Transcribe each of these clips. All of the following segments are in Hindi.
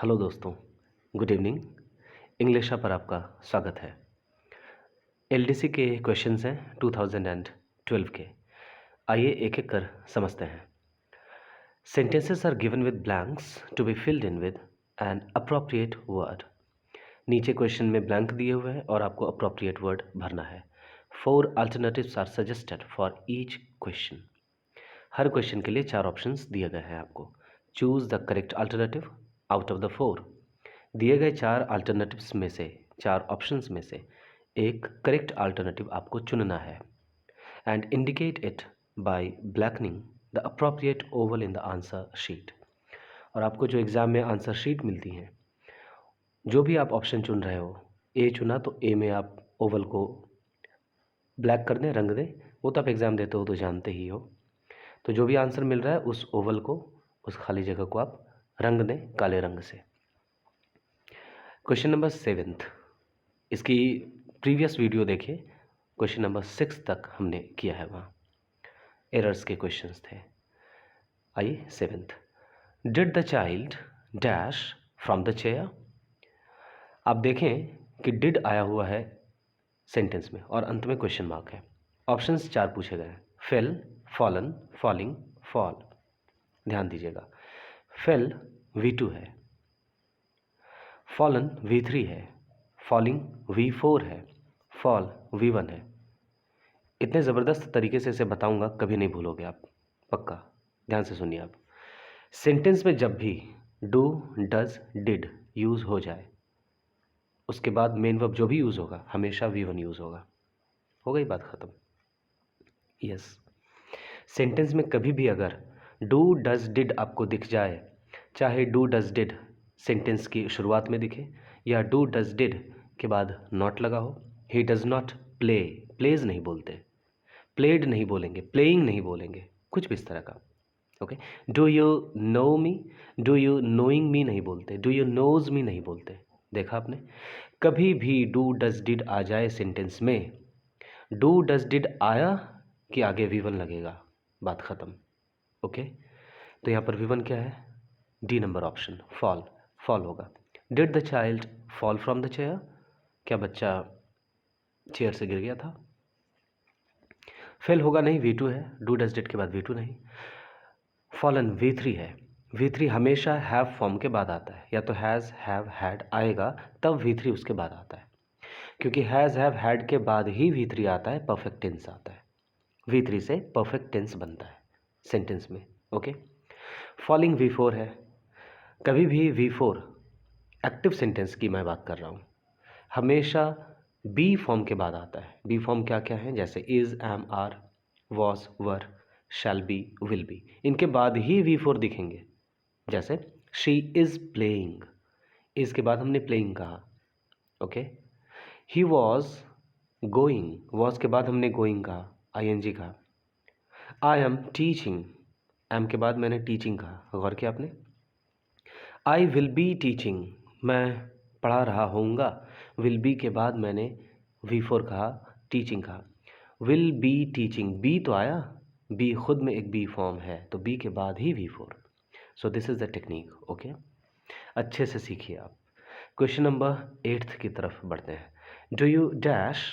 हेलो दोस्तों, गुड इवनिंग। इंग्लिशा पर आपका स्वागत है। एलडीसी के क्वेश्चंस हैं 2012 के। आइए एक एक कर समझते हैं। Sentences are given with blanks to be filled in with an appropriate word. नीचे क्वेश्चन में ब्लैंक दिए हुए हैं और आपको अप्रोप्रिएट वर्ड भरना है। 4 alternatives are suggested for each question. हर क्वेश्चन के लिए 4 ऑप्शंस दिए गए हैं आपको। Choose the correct alternative out of the 4। दिए गए 4 अल्टरनेटिव्स में से, 4 ऑप्शंस में से एक करेक्ट अल्टरनेटिव आपको चुनना है and indicate it by blackening the appropriate oval in the answer sheet. और आपको जो एग्ज़ाम में आंसर शीट मिलती है, जो भी आप ऑप्शन चुन रहे हो, ए चुना तो ए में आप ओवल को ब्लैक कर दें, रंग दें। वो तो आप एग्ज़ाम देते हो तो जानते ही हो। तो जो भी आंसर मिल रहा है उस ओवल को, उस खाली जगह को आप रंग दें काले रंग से। क्वेश्चन नंबर 7, इसकी प्रीवियस वीडियो देखिए। क्वेश्चन नंबर 6 तक हमने किया है, वहाँ एरर्स के क्वेश्चंस थे। आइए 7th, did the child dash from the chair. आप देखें कि डिड आया हुआ है सेंटेंस में और अंत में क्वेश्चन मार्क है। ऑप्शंस 4 पूछे गए हैं, फेल, फॉलन, फॉलिंग, फॉल। ध्यान दीजिएगा, फेल V2 है, फॉलन V3 है, फॉलिंग V4 है, फॉल V1 है। इतने ज़बरदस्त तरीके से इसे बताऊंगा, कभी नहीं भूलोगे आप, पक्का। ध्यान से सुनिए आप। सेंटेंस में जब भी डू, डज, डिड यूज़ हो जाए, उसके बाद मेन वर्ब जो भी यूज़ होगा हमेशा V1 यूज़ होगा। हो गई बात ख़त्म। यस, सेंटेंस में कभी भी अगर डू, डज, डिड आपको दिख जाए, चाहे डू, डज, डिड सेंटेंस की शुरुआत में दिखे या डू, डज, डिड के बाद नॉट लगा हो, he does not play, plays नहीं बोलते, प्लेड नहीं बोलेंगे, प्लेइंग नहीं बोलेंगे, कुछ भी इस तरह का। Okay, do you know me, do you knowing me नहीं बोलते, डू यू नोज मी नहीं बोलते। देखा आपने, कभी भी डू, डज, डिड आ जाए सेंटेंस में, डू, डज, डिड आया कि आगे V1 लगेगा, बात ख़त्म। ओके, तो यहाँ पर V1 क्या है? D number option, fall, fall होगा। Did the child fall from the chair, क्या बच्चा चेयर से गिर गया था? फेल होगा नहीं, V2 है, डू डज डिड के बाद V2 नहीं। फॉलन V3 है, V3 हमेशा हैव फॉर्म के बाद आता है, या तो हैज़, हैव, हैड आएगा तब V3 उसके बाद आता है, क्योंकि हैज़, हैव, हैड के बाद ही V3 आता है, परफेक्ट टेंस आता है। V3 से परफेक्ट टेंस बनता है सेंटेंस में। ओके, फॉलिंग V4 है, कभी भी V4 एक्टिव सेंटेंस की मैं बात कर रहा हूँ, हमेशा बी फॉर्म के बाद आता है। बी फॉर्म क्या क्या है? जैसे is, am, are, was, were, shall be, will be, इनके बाद ही V4 दिखेंगे। जैसे शी इज़ प्लेइंग, इज़ के बाद हमने प्लेइंग कहा। Okay, he was going, was के बाद हमने गोइंग कहा, ING कहा। आई एम टीचिंग, एम के बाद मैंने टीचिंग कहा, गौर किया आपने। आई विल बी टीचिंग, मैं पढ़ा रहा होऊंगा, विल बी के बाद मैंने V4 कहा, टीचिंग कहा। विल बी टीचिंग, बी तो आया, बी खुद में एक बी फॉर्म है, तो बी के बाद ही V4। So this is the technique. Okay, अच्छे से सीखिए आप। क्वेश्चन नंबर 8 की तरफ बढ़ते हैं। Do you dash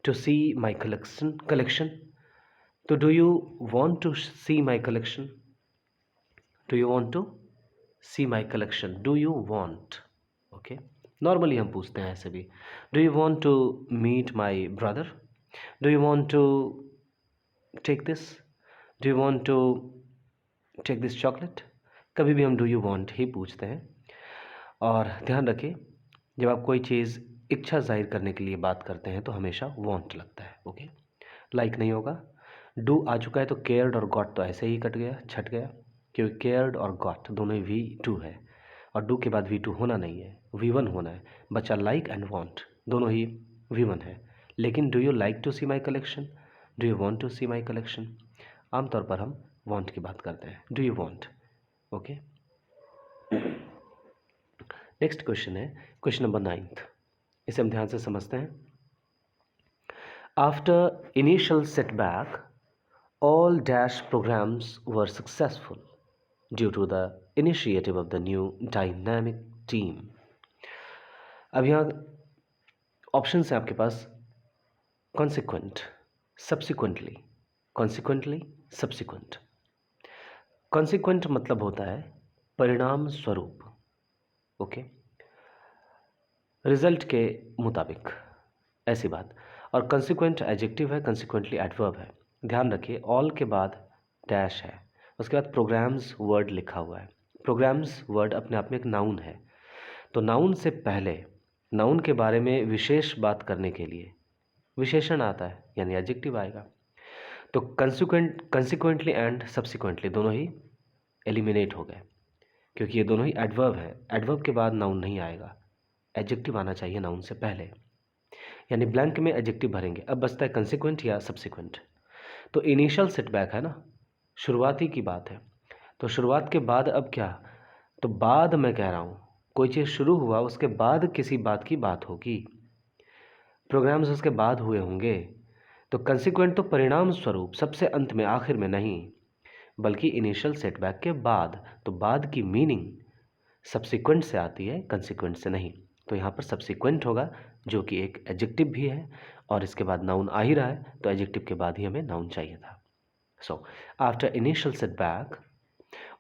to see my collection, तो do you want to see my collection, do you want to see my collection, do you want. Okay, normally हम पूछते हैं ऐसे भी, do you want to meet my brother, do you want to take this, do you want to take this chocolate. कभी भी हम डू यू वॉन्ट ही पूछते हैं। और ध्यान रखें, जब आप कोई चीज़ इच्छा जाहिर करने के लिए बात करते हैं तो हमेशा वॉन्ट लगता है। ओके, लाइक नहीं होगा। डू आ चुका है तो केयर्ड और गॉट तो ऐसे ही कट गया, छट गया, क्योंकि केयर्ड और गॉट दोनों V2 है और डू के बाद V2 होना नहीं है, V1 होना है। बच्चा लाइक एंड वांट दोनों ही V1 है। लेकिन do you like to see my collection, do you want to see my collection, आमतौर पर हम वांट की बात करते हैं, do you want. Okay, next question है क्वेश्चन नंबर 9, इसे हम ध्यान से समझते हैं। After initial setback all dash programs were successful due to the initiative of the new dynamic team. अब यहाँ ऑप्शन है आपके पास consequent, subsequently, consequently, subsequent. Consequent मतलब होता है परिणाम स्वरूप, ओके, रिजल्ट के मुताबिक, ऐसी बात। और कंसिक्वेंट एडजेक्टिव है, कंसिक्वेंटली एडवर्ब है। ध्यान रखिए ऑल के बाद डैश है, उसके बाद प्रोग्राम्स वर्ड लिखा हुआ है। प्रोग्राम्स वर्ड अपने आप में एक नाउन है, तो नाउन से पहले नाउन के बारे में विशेष बात करने के लिए विशेषण आता है, यानी एडजेक्टिव आएगा। तो कंसिक्वेंटली एंड सब्सिक्वेंटली दोनों ही एलिमिनेट हो गए, क्योंकि ये दोनों ही एडवर्ब है। एडवर्ब के बाद नाउन नहीं आएगा, एडजेक्टिव आना चाहिए नाउन से पहले, यानी ब्लैंक में एडजेक्टिव भरेंगे। अब बचता है कंसिक्वेंट या सब्सिक्वेंट। तो इनिशियल सेटबैक है ना, शुरुआती की बात है, तो शुरुआत के बाद अब क्या, तो बाद मैं कह रहा हूँ कोई चीज़ शुरू हुआ उसके बाद किसी बात की बात होगी, प्रोग्राम्स उसके बाद हुए होंगे। तो कंसिक्वेंट तो परिणाम स्वरूप, सबसे अंत में, आखिर में नहीं, बल्कि इनिशियल सेटबैक के बाद। तो बाद की मीनिंग सब्सिक्वेंट से आती है, कंसिक्वेंट से नहीं। तो यहाँ पर सब्सिक्वेंट होगा, जो कि एक एडजेक्टिव भी है, और इसके बाद नाउन आ ही रहा है, तो एडजेक्टिव के बाद ही हमें नाउन चाहिए था। So after initial setback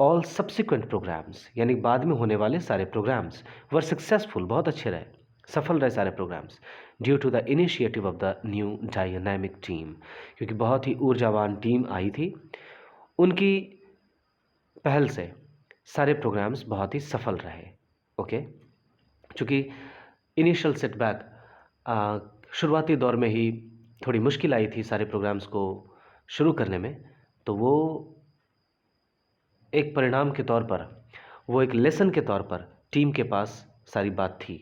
all subsequent programs, यानी बाद में होने वाले सारे प्रोग्राम्स वर सक्सेसफुल, बहुत अच्छे रहे, सफल रहे सारे programs, due to the initiative of the new dynamic team, क्योंकि बहुत ही ऊर्जावान टीम आई थी, उनकी पहल से सारे प्रोग्राम्स बहुत ही सफल रहे। ओके, चूँकि इनिशियल सेटबैक शुरुआती दौर में ही थोड़ी मुश्किल आई थी सारे प्रोग्राम्स को शुरू करने में, तो वो एक परिणाम के तौर पर, वो एक लेसन के तौर पर टीम के पास सारी बात थी।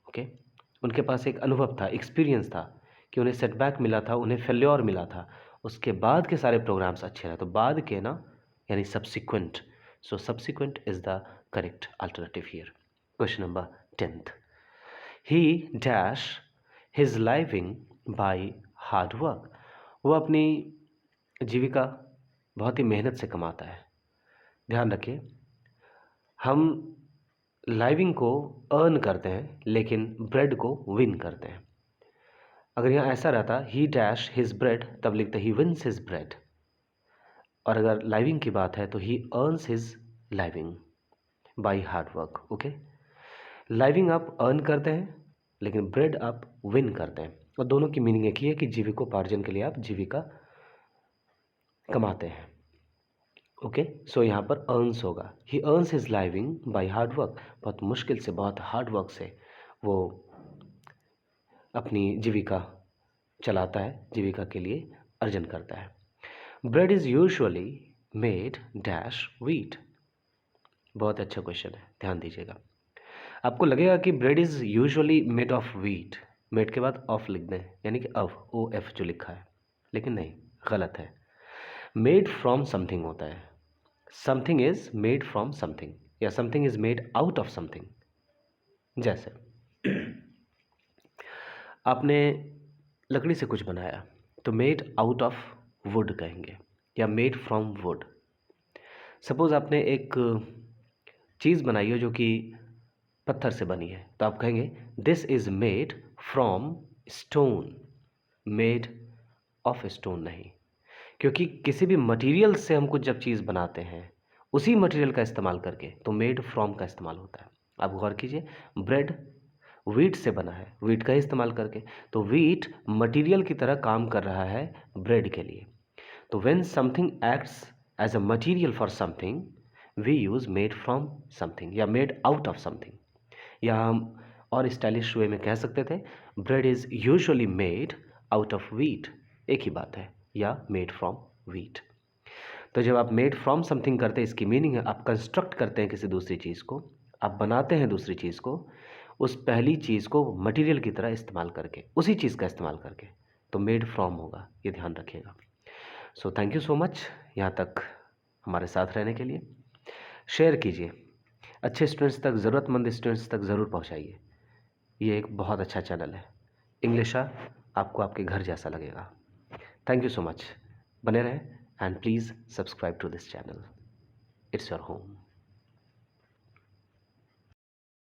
ओके, उनके पास एक अनुभव था, एक्सपीरियंस था कि उन्हें सेटबैक मिला था, उन्हें फेल्योर मिला था, उसके बाद के सारे प्रोग्राम्स अच्छे रहे। तो बाद के ना, यानी subsequent. So subsequent is the correct alternative here. Question number 10th, he dash his living by hard work, वो अपनी जीविका बहुत ही मेहनत से कमाता है। ध्यान रखिए, हम लाइविंग को अर्न करते हैं, लेकिन ब्रेड को विन करते हैं। अगर यहाँ ऐसा रहता ही डैश हिज ब्रेड, तब लिखते ही विन्स हिज ब्रेड। और अगर लाइविंग की बात है तो he earns his living by hard work. Okay, living आप अर्न करते हैं, लेकिन ब्रेड आप विन करते हैं, और दोनों की मीनिंग एक ही है कि जीविकोपार्जन के लिए आप जीविका कमाते हैं। ओके, सो यहाँ पर अर्न्स होगा, he earns his living by hard work, बहुत मुश्किल से, बहुत हार्ड वर्क से वो अपनी जीविका चलाता है, जीविका के लिए अर्जन करता है। Bread is usually made dash wheat, बहुत अच्छा क्वेश्चन है, ध्यान दीजिएगा। आपको लगेगा कि bread is usually made of wheat, made के बाद ऑफ लिख दें, यानी कि ऑफ, ओ एफ जो लिखा है, लेकिन नहीं, गलत है। मेड फ्रॉम समथिंग होता है, something is made from something, या something is made out of something. जैसे आपने लकड़ी से कुछ बनाया, तो मेड आउट ऑफ वुड कहेंगे, या मेड फ्रॉम वुड। सपोज आपने एक चीज़ बनाई हो जो कि पत्थर से बनी है, तो आप कहेंगे this is made from stone, made of stone नहीं, क्योंकि किसी भी मटेरियल से हम कुछ जब चीज़ बनाते हैं, उसी मटेरियल का इस्तेमाल करके, तो मेड फ्रॉम का इस्तेमाल होता है। आप गौर कीजिए, ब्रेड व्हीट से बना है, व्हीट का ही इस्तेमाल करके, तो व्हीट मटेरियल की तरह काम कर रहा है ब्रेड के लिए। तो when something acts as a material for something, we use made from something, या मेड आउट ऑफ समथिंग। या हम और स्टाइलिश वे में कह सकते थे, bread is usually made out of wheat, एक ही बात है, या मेड फ्रॉम व्हीट। तो जब आप मेड फ्रॉम समथिंग करते हैं, इसकी मीनिंग है आप कंस्ट्रक्ट करते हैं किसी दूसरी चीज़ को, आप बनाते हैं दूसरी चीज़ को, उस पहली चीज़ को मटेरियल की तरह इस्तेमाल करके, उसी चीज़ का इस्तेमाल करके, तो मेड फ्रॉम होगा, ये ध्यान रखिएगा। So thank you so much यहाँ तक हमारे साथ रहने के लिए। शेयर कीजिए, अच्छे स्टूडेंट्स तक, ज़रूरतमंद स्टूडेंट्स तक ज़रूर पहुँचाइए। ये एक बहुत अच्छा चैनल है, इंग्लिश आपको आपके घर जैसा लगेगा। थैंक यू सो मच, बने रहें, and please subscribe to this channel, it's your home.